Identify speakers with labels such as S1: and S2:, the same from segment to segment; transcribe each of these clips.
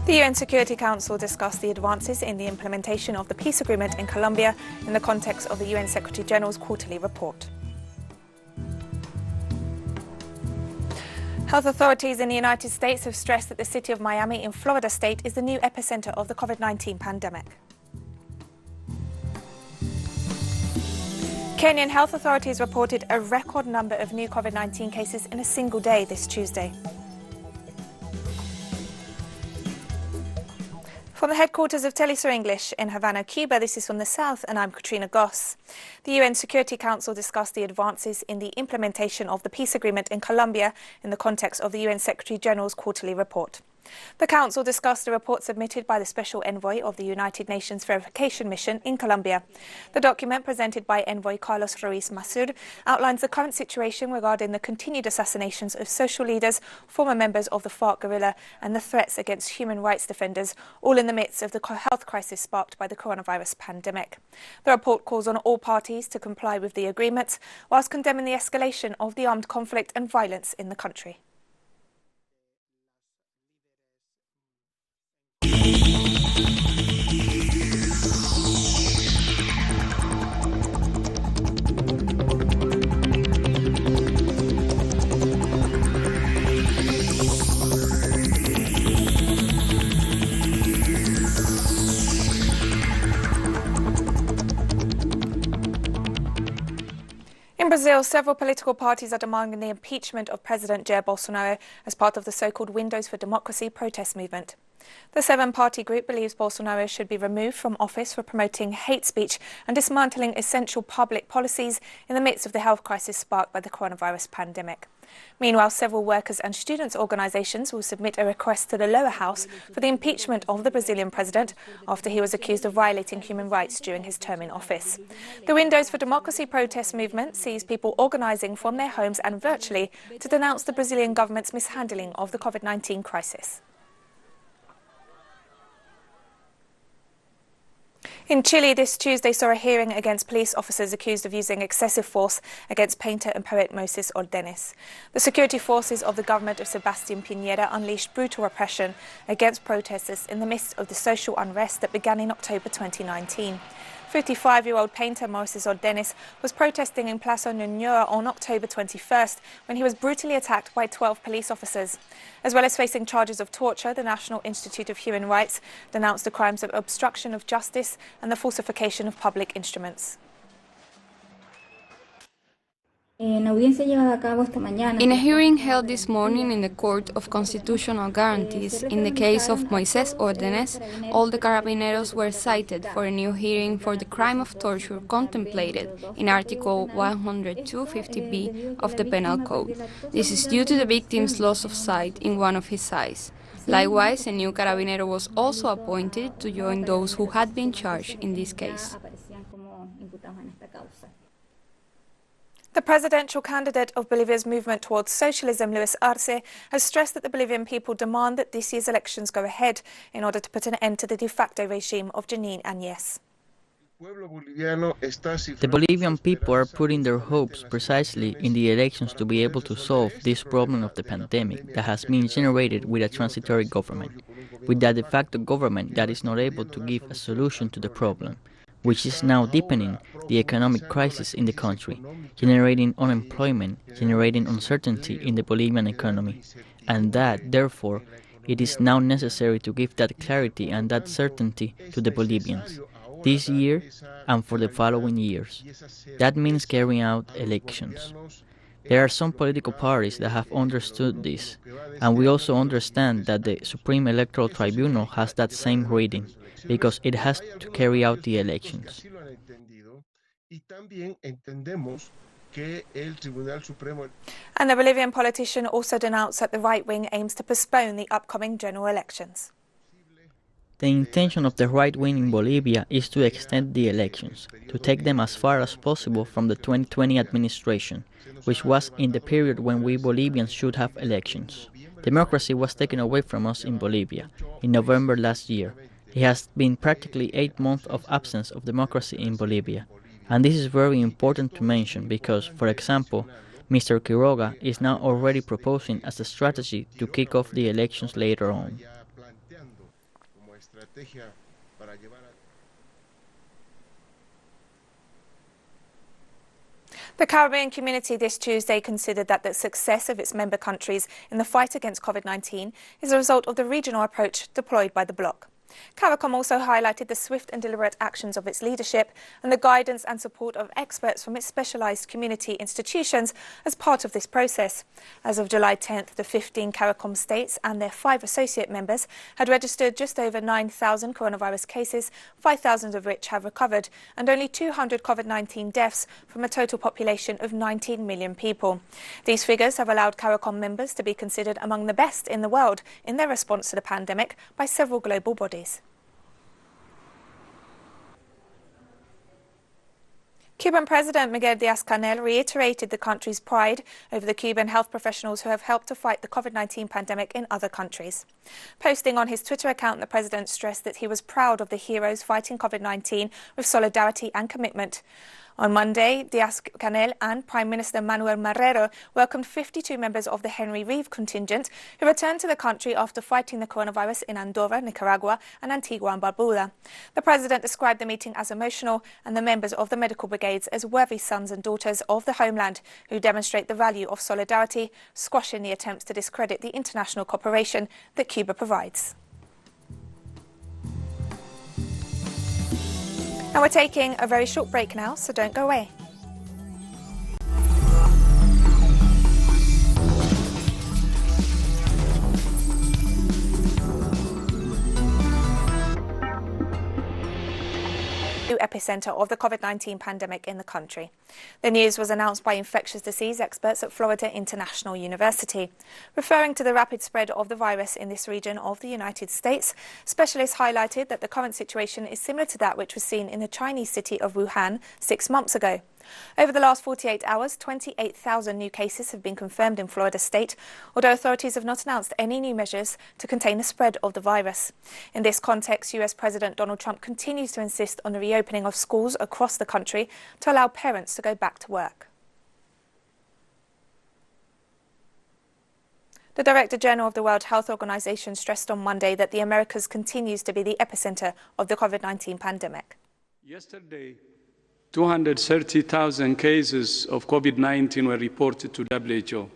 S1: The UN Security Council discussed the advances in the implementation of the peace agreement in Colombia in the context of the UN Secretary-General's quarterly report. Health authorities in the United States have stressed that the city of Miami in Florida state is the new epicenter of the COVID-19 pandemic. Kenyan health authorities reported a record number of new COVID-19 cases in a single day this Tuesday. From the headquarters of Telesur English in Havana, Cuba, this is From the South, and I'm Katrina Goss. The UN Security Council discussed the advances in the implementation of the peace agreement in Colombia in the context of the UN Secretary-General's quarterly report. The Council discussed the report submitted by the Special Envoy of the United Nations Verification Mission in Colombia. The document presented by Envoy Carlos Ruiz Masur outlines the current situation regarding the continued assassinations of social leaders, former members of the FARC guerrilla, and the threats against human rights defenders, all in the midst of the health crisis sparked by the coronavirus pandemic. The report calls on all parties to comply with the agreement, whilst condemning the escalation of the armed conflict and violence in the country. In Brazil, several political parties are demanding the impeachment of President Jair Bolsonaro as part of the so-called Windows for Democracy protest movement. The seven-party group believes Bolsonaro should be removed from office for promoting hate speech and dismantling essential public policies in the midst of the health crisis sparked by the coronavirus pandemic. Meanwhile, several workers' and students' organisations will submit a request to the lower house for the impeachment of the Brazilian president after he was accused of violating human rights during his term in office. The Windows for Democracy protest movement sees people organising from their homes and virtually to denounce the Brazilian government's mishandling of the COVID-19 crisis. In Chile, this Tuesday saw a hearing against police officers accused of using excessive force against painter and poet Moisés Ordenes. The security forces of the government of Sebastián Piñera unleashed brutal repression against protesters in the midst of the social unrest that began in October 2019. 55-year-old painter Moisés Ordenes was protesting in Plaza Nuñoa on October 21st when he was brutally attacked by 12 police officers. As well as facing charges of torture, the National Institute of Human Rights denounced the crimes of obstruction of justice and the falsification of public instruments.
S2: In a hearing held this morning in the Court of Constitutional Guarantees, in the case of Moisés Ordenes, all the carabineros were cited for a new hearing for the crime of torture contemplated in Article 102.50b of the Penal Code. This is due to the victim's loss of sight in one of his eyes. Likewise, a new carabinero was also appointed to join those who had been charged in this case.
S1: The presidential candidate of Bolivia's movement towards socialism, Luis Arce, has stressed that the Bolivian people demand that this year's elections go ahead in order to put an end to the de facto regime of Janine Áñez.
S3: The Bolivian people are putting their hopes precisely in the elections to be able to solve this problem of the pandemic that has been generated with a transitory government, with a de facto government that is not able to give a solution to the problem, which is now deepening the economic crisis in the country, generating unemployment, generating uncertainty in the Bolivian economy, and that, therefore, it is now necessary to give that clarity and that certainty to the Bolivians, this year and for the following years. That means carrying out elections. There are some political parties that have understood this, and we also understand that the Supreme Electoral Tribunal has that same reading, because it has to carry out the elections.
S1: And the Bolivian politician also denounced that the right wing aims to postpone the upcoming general elections.
S3: The intention of the right wing in Bolivia is to extend the elections, to take them as far as possible from the 2020 administration, which was in the period when we Bolivians should have elections. Democracy was taken away from us in Bolivia in November last year. It has been practically 8 months of absence of democracy in Bolivia. And this is very important to mention because, for example, Mr. Quiroga is now already proposing as a strategy to kick off the elections later on.
S1: The Caribbean community this Tuesday considered that the success of its member countries in the fight against COVID-19 is a result of the regional approach deployed by the bloc. CARICOM also highlighted the swift and deliberate actions of its leadership and the guidance and support of experts from its specialised community institutions as part of this process. As of July 10th, the 15 CARICOM states and their 5 associate members had registered just over 9,000 coronavirus cases, 5,000 of which have recovered, and only 200 COVID-19 deaths from a total population of 19 million people. These figures have allowed CARICOM members to be considered among the best in the world in their response to the pandemic by several global bodies. Cuban President Miguel Díaz-Canel reiterated the country's pride over the Cuban health professionals who have helped to fight the COVID-19 pandemic in other countries. Posting on his Twitter account, the president stressed that he was proud of the heroes fighting COVID-19 with solidarity and commitment. On Monday, Díaz-Canel and Prime Minister Manuel Marrero welcomed 52 members of the Henry Reeve contingent who returned to the country after fighting the coronavirus in Andorra, Nicaragua and Antigua and Barbuda. The president described the meeting as emotional and the members of the medical brigades as worthy sons and daughters of the homeland who demonstrate the value of solidarity, squashing the attempts to discredit the international cooperation that Cuba provides. And we're taking a very short break now, so don't go away. Epicentre of the COVID-19 pandemic in the country. The news was announced by infectious disease experts at Florida International University. Referring to the rapid spread of the virus in this region of the United States, specialists highlighted that the current situation is similar to that which was seen in the Chinese city of Wuhan 6 months ago. Over the last 48 hours, 28,000 new cases have been confirmed in Florida state, although authorities have not announced any new measures to contain the spread of the virus. In this context, US President Donald Trump continues to insist on the reopening of schools across the country to allow parents to go back to work. The Director General of the World Health Organization stressed on Monday that the Americas continues to be the epicenter of the COVID-19 pandemic.
S4: Yesterday, 230,000 cases of COVID-19 were reported to WHO.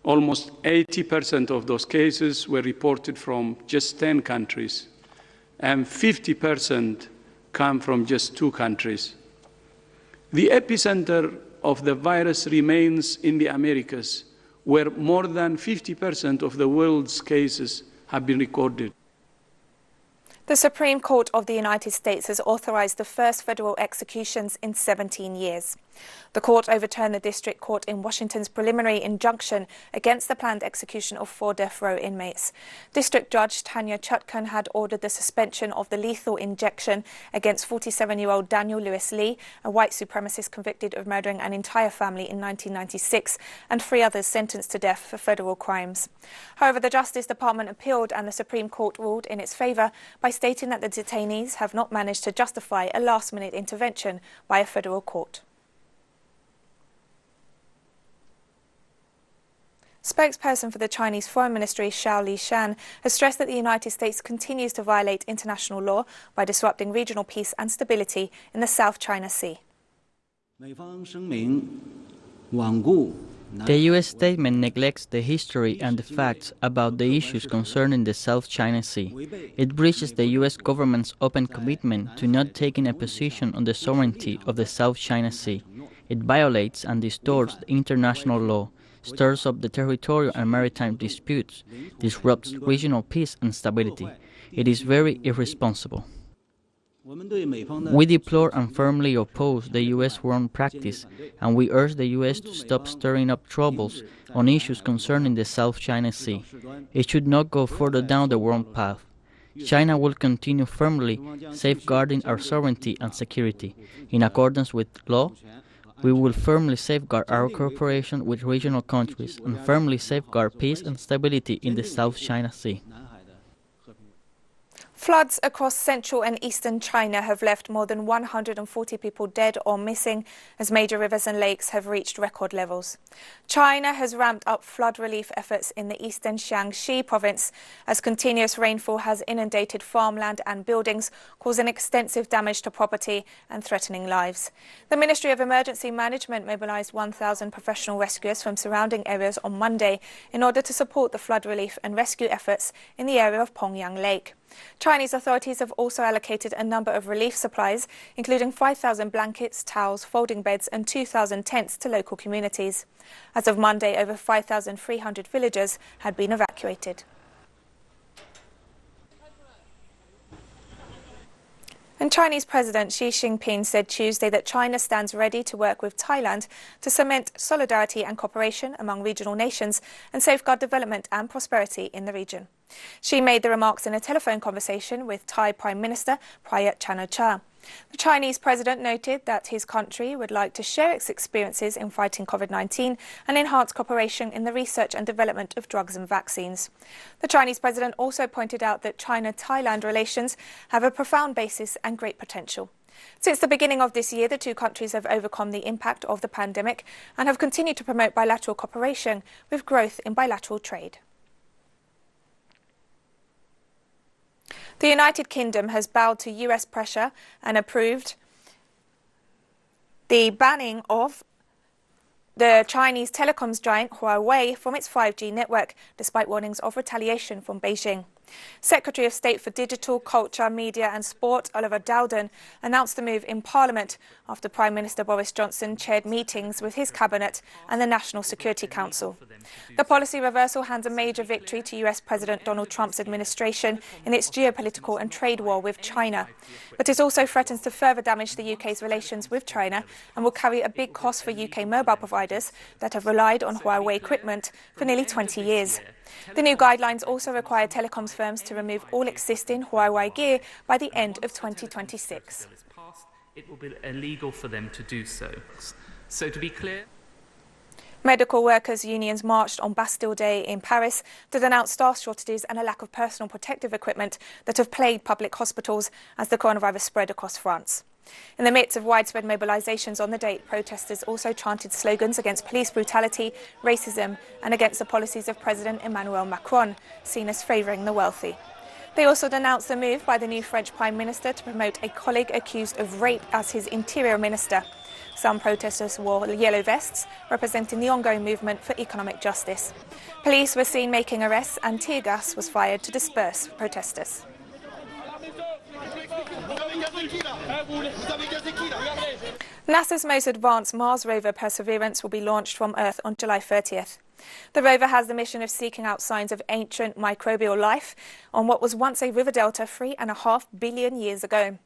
S4: Almost 80% of those cases were reported from just 10 countries, and 50% come from just 2 countries. The epicenter of the virus remains in the Americas, where more than 50% of the world's cases have been recorded.
S1: The Supreme Court of the United States has authorized the first federal executions in 17 years. The court overturned the district court in Washington's preliminary injunction against the planned execution of 4 death row inmates. District Judge Tanya Chutkan had ordered the suspension of the lethal injection against 47-year-old Daniel Lewis Lee, a white supremacist convicted of murdering an entire family in 1996, and 3 others sentenced to death for federal crimes. However, the Justice Department appealed and the Supreme Court ruled in its favor by stating that the detainees have not managed to justify a last-minute intervention by a federal court. Spokesperson for the Chinese Foreign Ministry, Xiao Lishan, has stressed that the United States continues to violate international law by disrupting regional peace and stability in the South China Sea.
S3: The U.S. statement neglects the history and the facts about the issues concerning the South China Sea. It breaches the U.S. government's open commitment to not taking a position on the sovereignty of the South China Sea. It violates and distorts the international law, stirs up the territorial and maritime disputes, disrupts regional peace and stability. It is very irresponsible. We deplore and firmly oppose the U.S. wrong practice, and we urge the U.S. to stop stirring up troubles on issues concerning the South China Sea. It should not go further down the wrong path. China will continue firmly safeguarding our sovereignty and security. In accordance with law, we will firmly safeguard our cooperation with regional countries and firmly safeguard peace and stability in the South China Sea.
S1: Floods across central and eastern China have left more than 140 people dead or missing as major rivers and lakes have reached record levels. China has ramped up flood relief efforts in the eastern Jiangxi province as continuous rainfall has inundated farmland and buildings, causing extensive damage to property and threatening lives. The Ministry of Emergency Management mobilized 1,000 professional rescuers from surrounding areas on Monday in order to support the flood relief and rescue efforts in the area of Pongyang Lake. Chinese authorities have also allocated a number of relief supplies, including 5,000 blankets, towels, folding beds and 2,000 tents to local communities. As of Monday, over 5,300 villagers had been evacuated. And Chinese President Xi Jinping said Tuesday that China stands ready to work with Thailand to cement solidarity and cooperation among regional nations and safeguard development and prosperity in the region. Xi made the remarks in a telephone conversation with Thai Prime Minister Prayut Chan-o-cha. The Chinese president noted that his country would like to share its experiences in fighting COVID-19 and enhance cooperation in the research and development of drugs and vaccines. The Chinese president also pointed out that China-Thailand relations have a profound basis and great potential. Since the beginning of this year, the two countries have overcome the impact of the pandemic and have continued to promote bilateral cooperation with growth in bilateral trade. The United Kingdom has bowed to US pressure and approved the banning of the Chinese telecoms giant Huawei from its 5G network, despite warnings of retaliation from Beijing. Secretary of State for Digital, Culture, Media and Sport, Oliver Dowden, announced the move in Parliament after Prime Minister Boris Johnson chaired meetings with his cabinet and the National Security Council. The policy reversal hands a major victory to US President Donald Trump's administration in its geopolitical and trade war with China. But it also threatens to further damage the UK's relations with China and will carry a big cost for UK mobile providers that have relied on Huawei equipment for nearly 20 years. The new guidelines also require telecoms firms to remove all existing Huawei gear by the end of 2026.
S5: It will be illegal for them to do so. So to be clear,
S1: medical workers' unions marched on Bastille Day in Paris to denounce staff shortages and a lack of personal protective equipment that have plagued public hospitals as the coronavirus spread across France. In the midst of widespread mobilisations on the date, protesters also chanted slogans against police brutality, racism and against the policies of President Emmanuel Macron, seen as favouring the wealthy. They also denounced the move by the new French Prime Minister to promote a colleague accused of rape as his interior minister. Some protesters wore yellow vests, representing the ongoing movement for economic justice. Police were seen making arrests and tear gas was fired to disperse protesters. NASA's most advanced Mars rover Perseverance will be launched from Earth on July 30th. The rover has the mission of seeking out signs of ancient microbial life on what was once a river delta 3.5 billion years ago.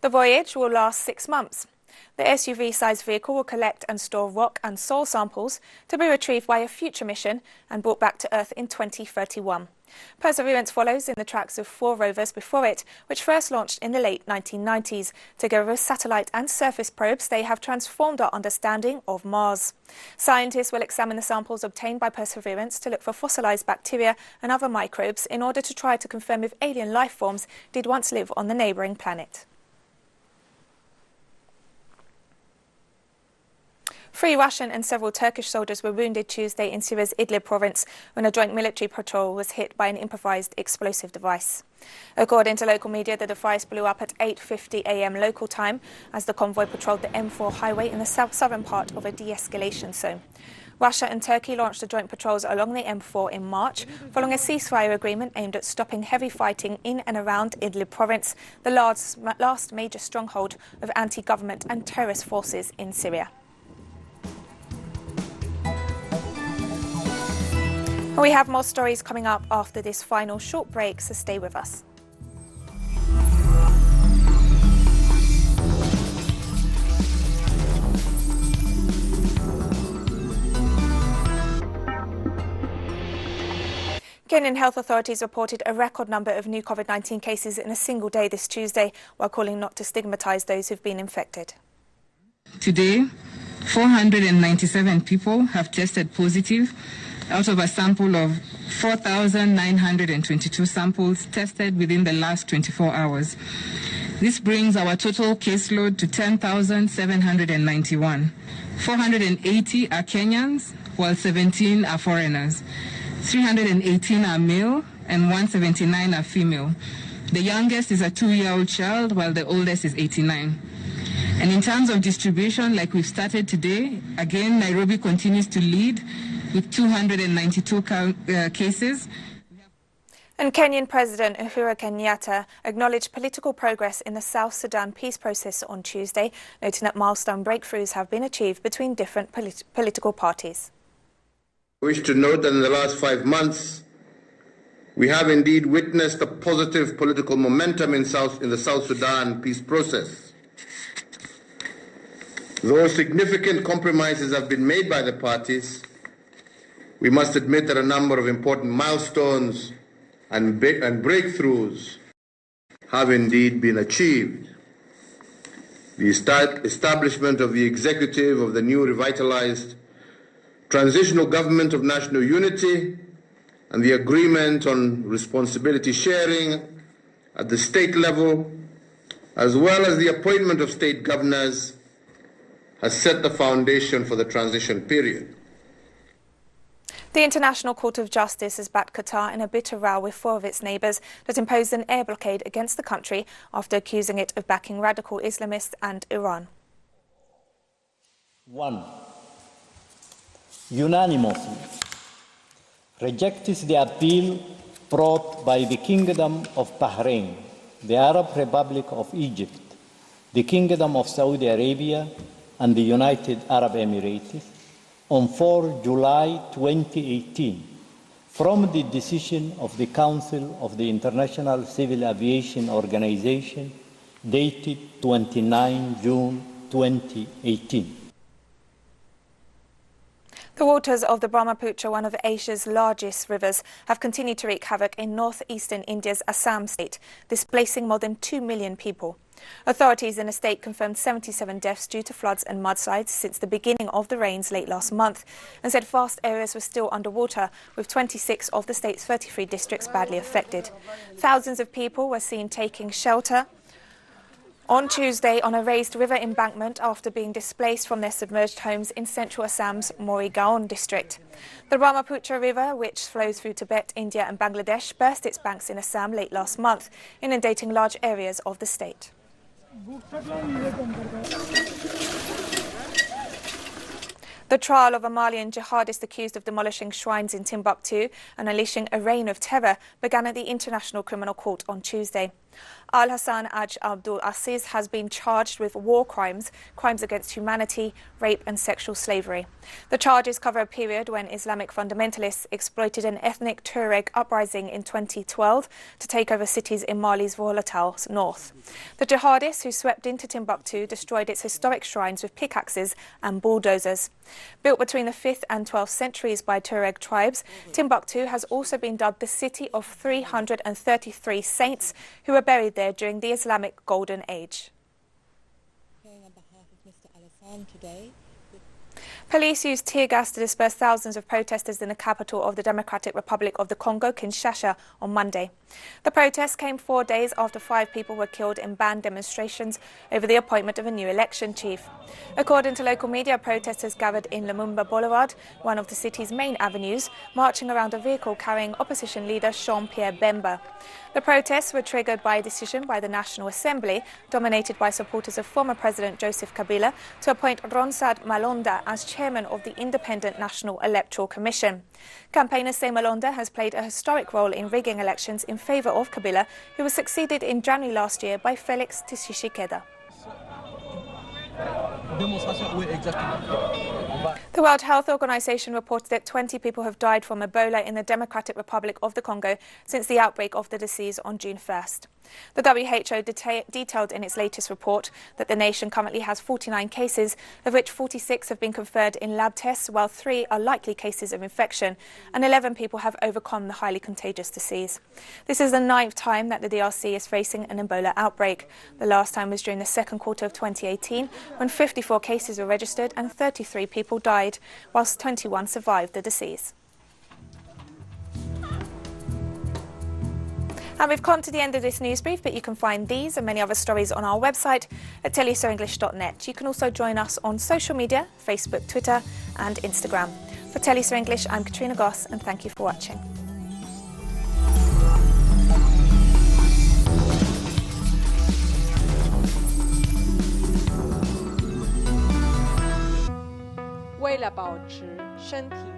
S1: The voyage will last 6 months. The SUV-sized vehicle will collect and store rock and soil samples to be retrieved by a future mission and brought back to Earth in 2031. Perseverance follows in the tracks of 4 rovers before it, which first launched in the late 1990s. Together with satellite and surface probes, they have transformed our understanding of Mars. Scientists will examine the samples obtained by Perseverance to look for fossilized bacteria and other microbes in order to try to confirm if alien life forms did once live on the neighbouring planet. 3 Russian and several Turkish soldiers were wounded Tuesday in Syria's Idlib province when a joint military patrol was hit by an improvised explosive device. According to local media, the device blew up at 8:50 a.m. local time as the convoy patrolled the M4 highway in the southern part of a de-escalation zone. Russia and Turkey launched the joint patrols along the M4 in March, following a ceasefire agreement aimed at stopping heavy fighting in and around Idlib province, the last major stronghold of anti-government and terrorist forces in Syria. We have more stories coming up after this final short break, so stay with us. Kenyan health authorities reported a record number of new COVID-19 cases in a single day this Tuesday, while calling not to stigmatise those who've been infected.
S6: Today, 497 people have tested positive out of a sample of 4,922 samples tested within the last 24 hours. This brings our total caseload to 10,791. 480 are Kenyans, while 17 are foreigners. 318 are male and 179 are female. The youngest is a 2-year-old child, while the oldest is 89. And in terms of distribution, like we've started today, again, Nairobi continues to lead with 292 cases.
S1: And Kenyan President Uhuru Kenyatta acknowledged political progress in the South Sudan peace process on Tuesday, noting that milestone breakthroughs have been achieved between different political parties.
S7: I wish to note that in the last 5 months, we have indeed witnessed a positive political momentum in the South Sudan peace process. Though significant compromises have been made by the parties, we must admit that a number of important milestones and breakthroughs have indeed been achieved. The establishment of the executive of the new revitalized transitional government of national unity and the agreement on responsibility sharing at the state level, as well as the appointment of state governors, has set the foundation for the transition period.
S1: The International Court of Justice has backed Qatar in a bitter row with 4 of its neighbours that imposed an air blockade against the country after accusing it of backing radical Islamists and Iran.
S8: 1. Unanimously rejects the appeal brought by the Kingdom of Bahrain, the Arab Republic of Egypt, the Kingdom of Saudi Arabia, and the United Arab Emirates on 4 July 2018 from the decision of the Council of the International Civil Aviation Organization dated 29 June 2018.
S1: The waters of the Brahmaputra, one of Asia's largest rivers, have continued to wreak havoc in northeastern India's Assam state, displacing more than 2 million people. Authorities in the state confirmed 77 deaths due to floods and mudslides since the beginning of the rains late last month, and said vast areas were still underwater, with 26 of the state's 33 districts badly affected. Thousands of people were seen taking shelter on Tuesday on a raised river embankment after being displaced from their submerged homes in central Assam's Morigaon district. The Brahmaputra River, which flows through Tibet, India and Bangladesh, burst its banks in Assam late last month, inundating large areas of the state. The trial of a Malian jihadist accused of demolishing shrines in Timbuktu and unleashing a reign of terror began at the International Criminal Court on Tuesday. Al-Hassan Aj Abdul Aziz has been charged with war crimes, crimes against humanity, rape and sexual slavery. The charges cover a period when Islamic fundamentalists exploited an ethnic Tuareg uprising in 2012 to take over cities in Mali's volatile north. The jihadists who swept into Timbuktu destroyed its historic shrines with pickaxes and bulldozers. Built between the 5th and 12th centuries by Tuareg tribes, Timbuktu has also been dubbed the city of 333 saints who were buried there during the Islamic Golden Age.
S9: On behalf of Mr. Alassane today.
S1: Police used tear gas to disperse thousands of protesters in the capital of the Democratic Republic of the Congo, Kinshasa, on Monday. The protests came 4 days after 5 people were killed in banned demonstrations over the appointment of a new election chief. According to local media, protesters gathered in Lumumba Boulevard, one of the city's main avenues, marching around a vehicle carrying opposition leader Jean-Pierre Bemba. The protests were triggered by a decision by the National Assembly, dominated by supporters of former President Joseph Kabila, to appoint Ronsard Malonda as chairman of the Independent National Electoral Commission. Campaigners say Malonda has played a historic role in rigging elections in favour of Kabila, who was succeeded in January last year by Felix Tshisekedi. The World Health Organization reported that 20 people have died from Ebola in the Democratic Republic of the Congo since the outbreak of the disease on June 1st. The WHO detailed in its latest report that the nation currently has 49 cases, of which 46 have been confirmed in lab tests, while 3 are likely cases of infection, and 11 people have overcome the highly contagious disease. This is the 9th time that the DRC is facing an Ebola outbreak. The last time was during the second quarter of 2018, when 54 cases were registered and 33 people died, whilst 21 survived the disease. And we've come to the end of this news brief, but you can find these and many other stories on our website at telesurenglish.net. You can also join us on social media, Facebook, Twitter and Instagram. For Telesur English, I'm Katrina Goss, and thank you for watching.